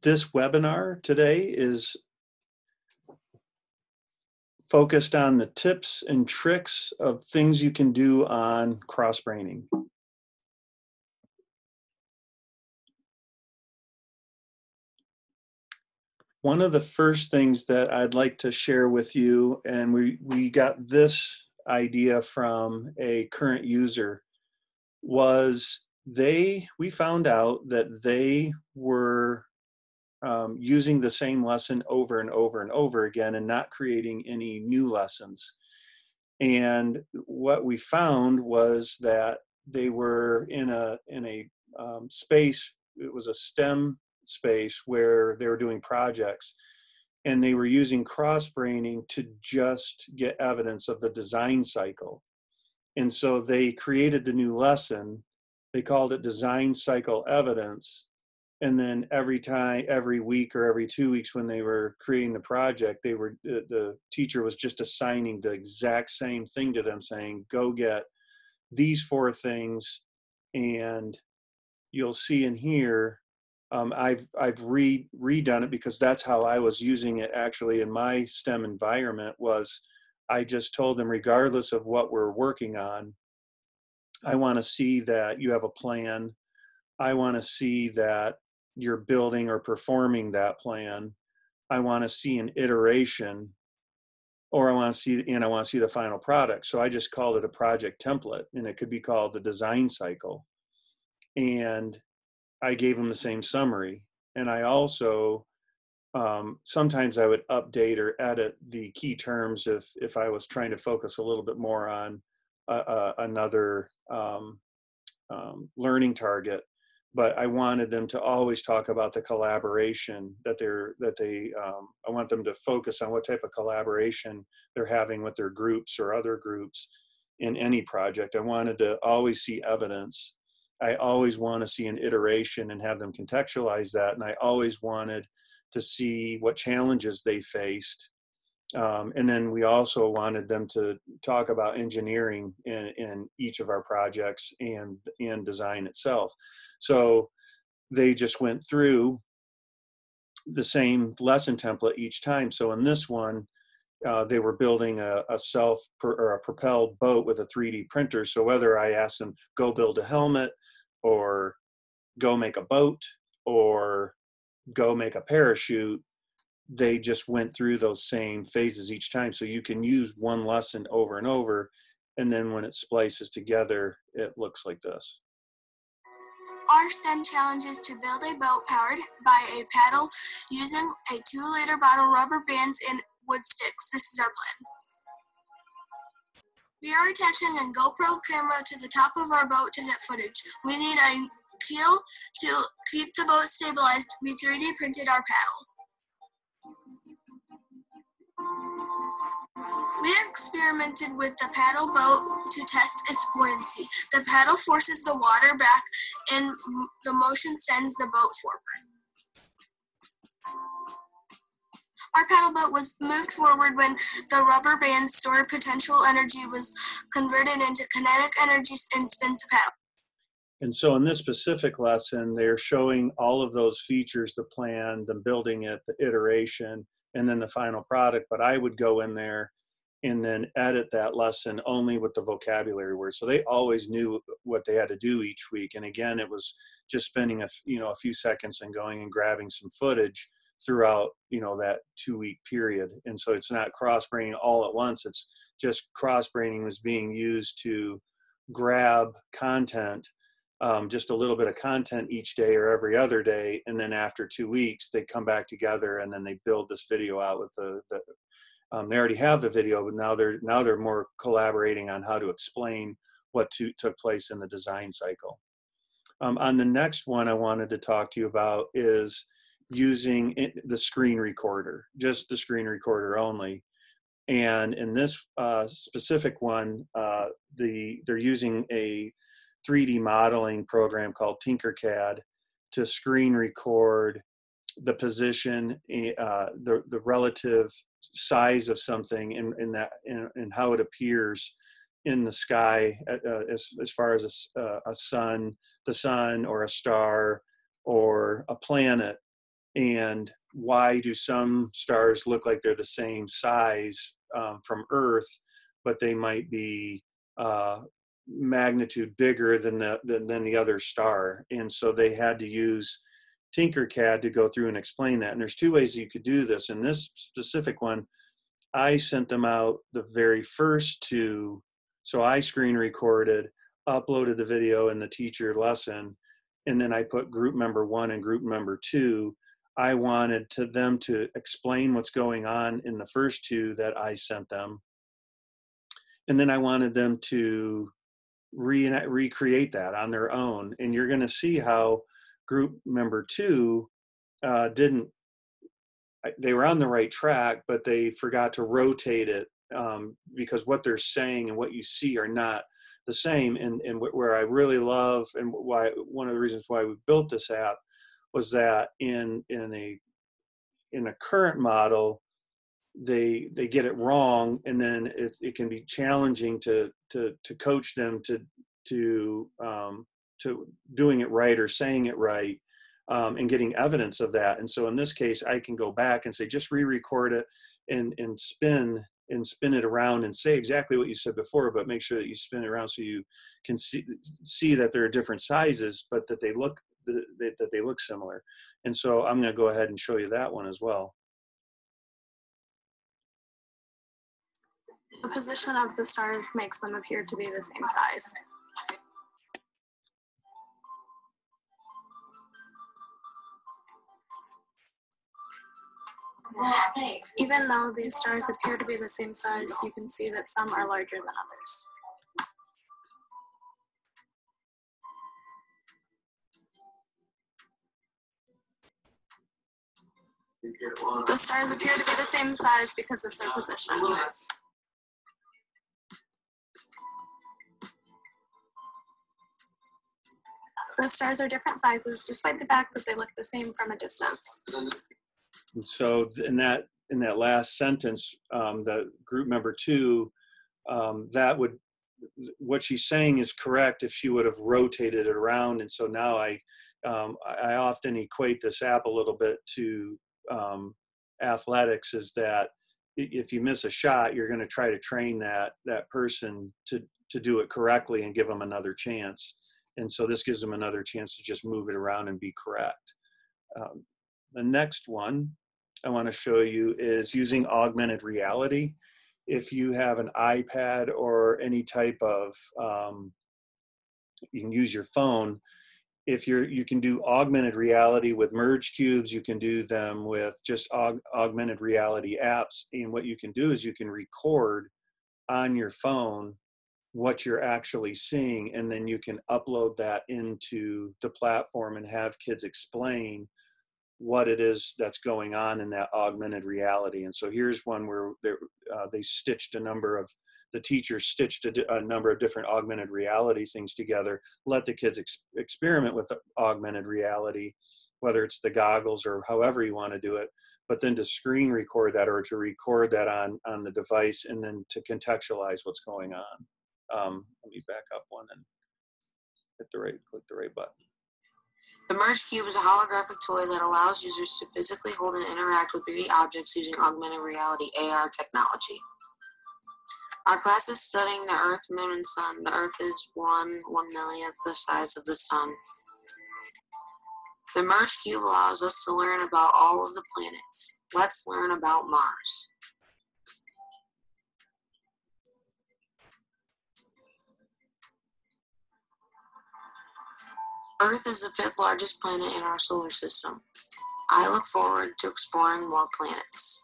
This webinar today is focused on the tips and tricks of things you can do on CrossBraining. One of the first things that I'd like to share with you, and we got this idea from a current user, was we found out that they were using the same lesson over and over and over again and not creating any new lessons. And what we found was that they were in a space. It was a STEM space where they were doing projects, and they were using CrossBraining to just get evidence of the design cycle. And so they created the new lesson. They called it design cycle evidence. And then every week or every 2 weeks when they were creating the project, the teacher was just assigning the exact same thing to them, saying, go get these 4 things. And you'll see in here, I've redone it because that's how I was using it actually in my STEM environment. Was I just told them, regardless of what we're working on, I want to see that you have a plan. I want to see that you're building or performing that plan. I want to see an iteration, or I want to see the final product. So I just called it a project template, and it could be called the design cycle. And I gave them the same summary. And I also, sometimes I would update or edit the key terms if I was trying to focus a little bit more on another learning target. But I wanted them to always talk about the collaboration I want them to focus on what type of collaboration they're having with their groups or other groups in any project. I wanted to always see evidence. I always want to see an iteration and have them contextualize that. And I always wanted to see what challenges they faced. And then we also wanted them to talk about engineering in each of our projects and design itself. So they just went through the same lesson template each time. So in this one, they were building a propelled boat with a 3D printer. So whether I asked them, go build a helmet, or go make a boat, or go make a parachute, they just went through those same phases each time. So you can use one lesson over and over, and then when it splices together, it looks like this. Our STEM challenge is to build a boat powered by a paddle using a 2-liter bottle, rubber bands, and wood sticks. This is our plan. We are attaching a GoPro camera to the top of our boat to get footage. We need a keel to keep the boat stabilized. We 3D printed our paddle. We experimented with the paddle boat to test its buoyancy. The paddle forces the water back, and the motion sends the boat forward. Our paddle boat was moved forward when the rubber band's stored potential energy was converted into kinetic energy and spins the paddle. And so in this specific lesson, they're showing all of those features, the plan, the building it, the iteration, and then the final product. But I would go in there and then edit that lesson only with the vocabulary words. So they always knew what they had to do each week. And again, it was just spending a few seconds and going and grabbing some footage throughout that 2-week period. And so it's not cross-braining all at once. It's just cross-braining was being used to grab content, just a little bit of content each day or every other day, and then after 2 weeks they come back together and then they build this video out with they already have the video, but now they're more collaborating on how to explain what took place in the design cycle. On the next one I wanted to talk to you about is using the screen recorder, just the screen recorder only. And in this specific one, they're using a 3D modeling program called Tinkercad to screen record the position, the relative size of something, and how it appears in the sky, as far as the sun or a star or a planet. and why do some stars look like they're the same size from Earth, but they might be magnitude bigger than the other star. And so they had to use Tinkercad to go through and explain that. And there's two ways you could do this. In this specific one, I sent them out the very first two. So I screen recorded, uploaded the video in the teacher lesson, and then I put group member 1 and group member 2. I wanted them to explain what's going on in the first two that I sent them. And then I wanted them to recreate that on their own. And you're going to see how group member 2 didn't, they were on the right track, but they forgot to rotate it because what they're saying and what you see are not the same. And where I really love, and why one of the reasons why we built this app was that in a current model, they get it wrong, and then it can be challenging to coach them to doing it right or saying it right, and getting evidence of that. And so in this case, I can go back and say, just re-record it and spin it around and say exactly what you said before, but make sure that you spin it around so you can see that there are different sizes, but that they look similar. And so I'm going to go ahead and show you that one as well. The position of the stars makes them appear to be the same size. Even though these stars appear to be the same size, you can see that some are larger than others. The stars appear to be the same size because of their position. The stars are different sizes, despite the fact that they look the same from a distance. And so in that last sentence, the group member 2, what she's saying is correct if she would have rotated it around. And so now I often equate this app a little bit to athletics, is that if you miss a shot, you're going to try to train that person to do it correctly and give them another chance. And so this gives them another chance to just move it around and be correct. The next one I want to show you is using augmented reality. If you have an iPad or any type of, you can use your phone. If you can do augmented reality with merge cubes, you can do them with just augmented reality apps. And what you can do is you can record on your phone what you're actually seeing, and then you can upload that into the platform and have kids explain what it is that's going on in that augmented reality. And so here's one where they stitched the teachers stitched a number of different augmented reality things together, let the kids experiment with augmented reality, whether it's the goggles or however you want to do it, but then to screen record that or to record that on the device, and then to contextualize what's going on. Let me back up one and click the right button. The Merge Cube is a holographic toy that allows users to physically hold and interact with 3D objects using augmented reality AR technology. Our class is studying the Earth, Moon, and Sun. The Earth is 1/1,000,000th the size of the Sun. The Merge Cube allows us to learn about all of the planets. Let's learn about Mars. Earth is the 5th largest planet in our solar system. I look forward to exploring more planets.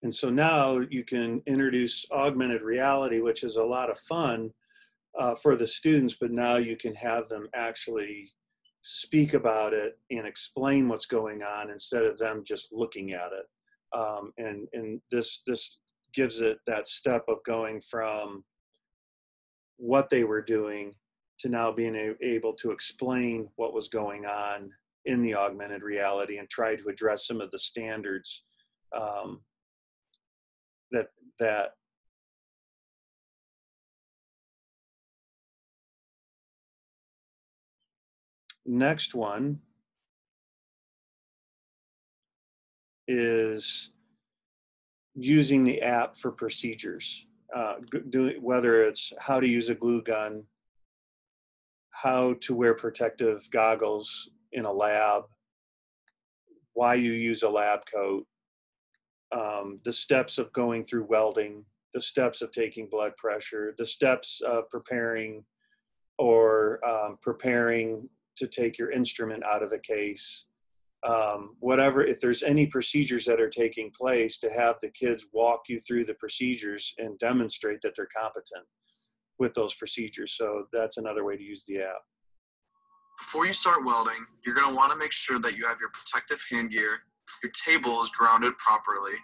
And so now you can introduce augmented reality, which is a lot of fun for the students, but now you can have them actually speak about it and explain what's going on instead of them just looking at it. And this gives it that step of going from what they were doing to now being able to explain what was going on in the augmented reality and try to address some of the standards that next one is using the app for procedures. Whether it's how to use a glue gun, how to wear protective goggles in a lab, why you use a lab coat, the steps of going through welding, the steps of taking blood pressure, the steps of preparing preparing to take your instrument out of the case. Whatever, if there's any procedures that are taking place, to have the kids walk you through the procedures and demonstrate that they're competent with those procedures. So that's another way to use the app. Before you start welding, you're going to want to make sure that you have your protective hand gear, your table is grounded properly.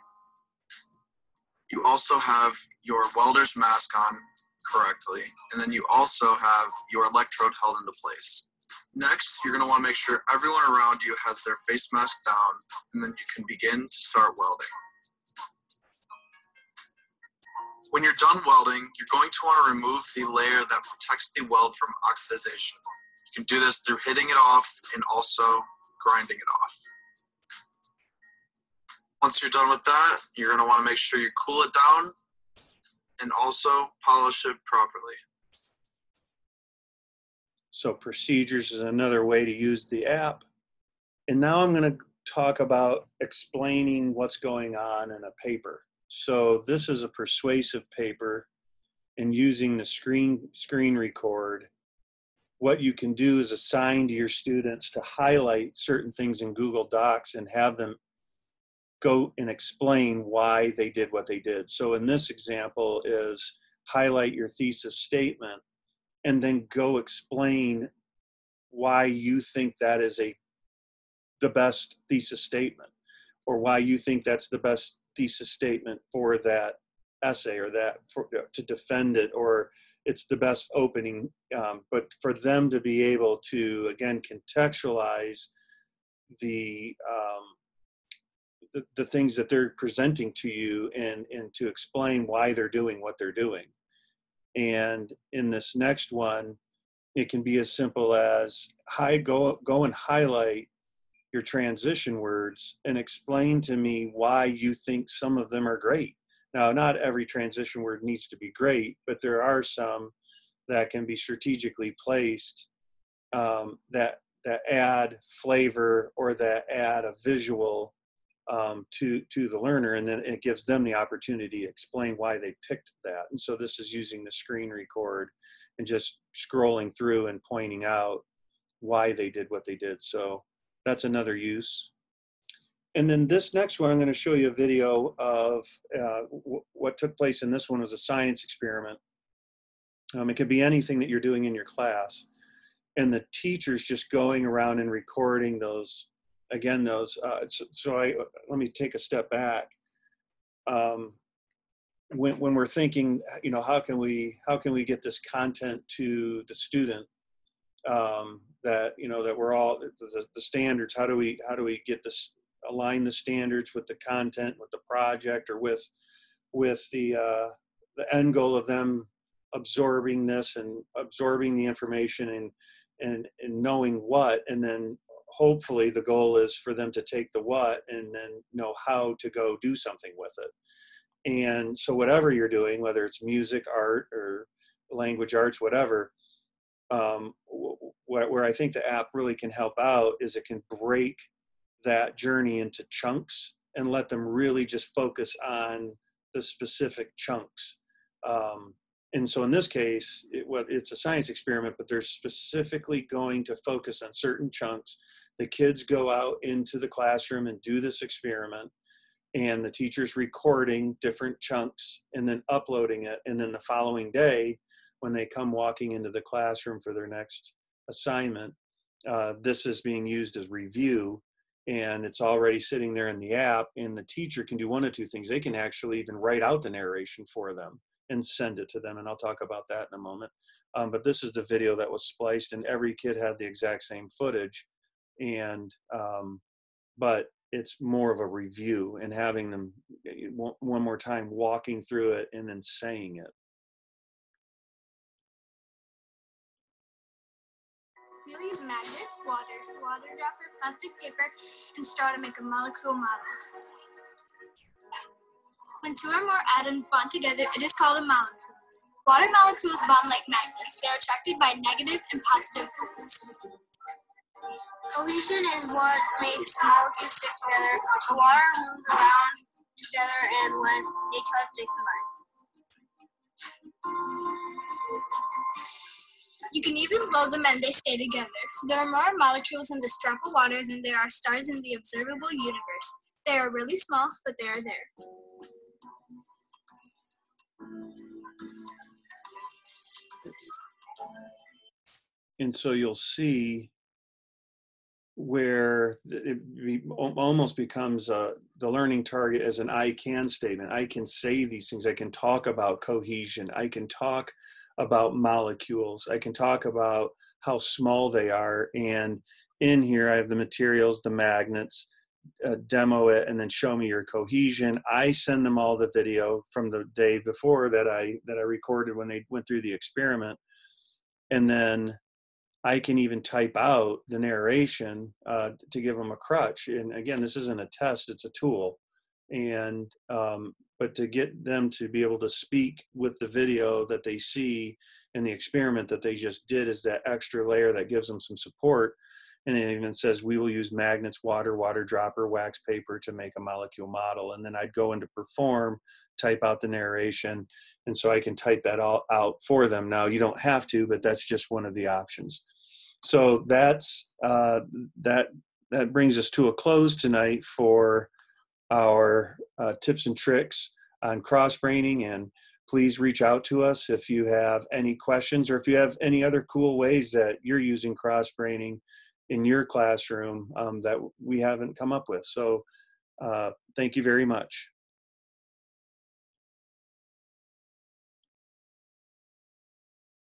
You also have your welder's mask on correctly, and then you also have your electrode held into place. Next, you're going to want to make sure everyone around you has their face mask down, and then you can begin to start welding. When you're done welding, you're going to want to remove the layer that protects the weld from oxidization. You can do this through hitting it off and also grinding it off. Once you're done with that, you're going to want to make sure you cool it down and also polish it properly. So procedures is another way to use the app. And now I'm going to talk about explaining what's going on in a paper. So this is a persuasive paper, and using the screen record, what you can do is assign to your students to highlight certain things in Google Docs and have them go and explain why they did what they did. So in this example is highlight your thesis statement and then go explain why you think that is the best thesis statement, or why you think that's the best thesis statement for that essay, or to defend it, or it's the best opening. But for them to be able to, again, contextualize the things that they're presenting to you, and to explain why they're doing what they're doing. And in this next one, it can be as simple as, go and highlight your transition words and explain to me why you think some of them are great. Now, not every transition word needs to be great, but there are some that can be strategically placed that add flavor, or that add a visual to the learner, and then it gives them the opportunity to explain why they picked that. And so this is using the screen record and just scrolling through and pointing out why they did what they did. So that's another use. And then this next one, I'm going to show you a video of what took place in this one. Was a science experiment. It could be anything that you're doing in your class, and the teacher's just going around and recording those. Again, those. Let me take a step back. When we're thinking, how can we get this content to the student? That we're all the standards. How do we get this, align the standards with the content, with the project, or with the end goal of them absorbing this and absorbing the information and knowing what, and then hopefully the goal is for them to take the what and then know how to go do something with it. And so whatever you're doing, whether it's music, art, or language arts, whatever, where I think the app really can help out is it can break that journey into chunks and let them really just focus on the specific chunks. And so in this case, it's a science experiment, but they're specifically going to focus on certain chunks. The kids go out into the classroom and do this experiment, and the teacher's recording different chunks and then uploading it. And then the following day, when they come walking into the classroom for their next assignment, this is being used as review, and it's already sitting there in the app, and the teacher can do one of two things. They can actually even write out the narration for them and send it to them, and I'll talk about that in a moment. But this is the video that was spliced, and every kid had the exact same footage, and but it's more of a review and having them one more time walking through it and then saying it. We'll use magnets, water dropper, plastic paper, and straw to make a molecule model. When two or more atoms bond together, it is called a molecule. Water molecules bond like magnets. They are attracted by negative and positive poles. Cohesion is what makes molecules stick together. The water moves around together, and when they touch, they combine. You can even blow them and they stay together. There are more molecules in this drop of water than there are stars in the observable universe. They are really small, but they are there. And so you'll see where almost becomes the learning target as an I can statement. I can say these things. I can talk about cohesion. I can talk about molecules. I can talk about how small they are. And in here, I have the materials, the magnets, demo it, and then show me your cohesion. I send them all the video from the day before that I recorded when they went through the experiment. And then I can even type out the narration to give them a crutch. And again, this isn't a test, it's a tool. And but to get them to be able to speak with the video that they see in the experiment that they just did is that extra layer that gives them some support. And it even says, we will use magnets, water dropper, wax paper to make a molecule model. And then I'd go into perform, type out the narration. And so I can type that all out for them. Now, you don't have to, but that's just one of the options. So that's that brings us to a close tonight for our tips and tricks on CrossBraining. And please reach out to us if you have any questions or if you have any other cool ways that you're using CrossBraining in your classroom that we haven't come up with. So thank you very much.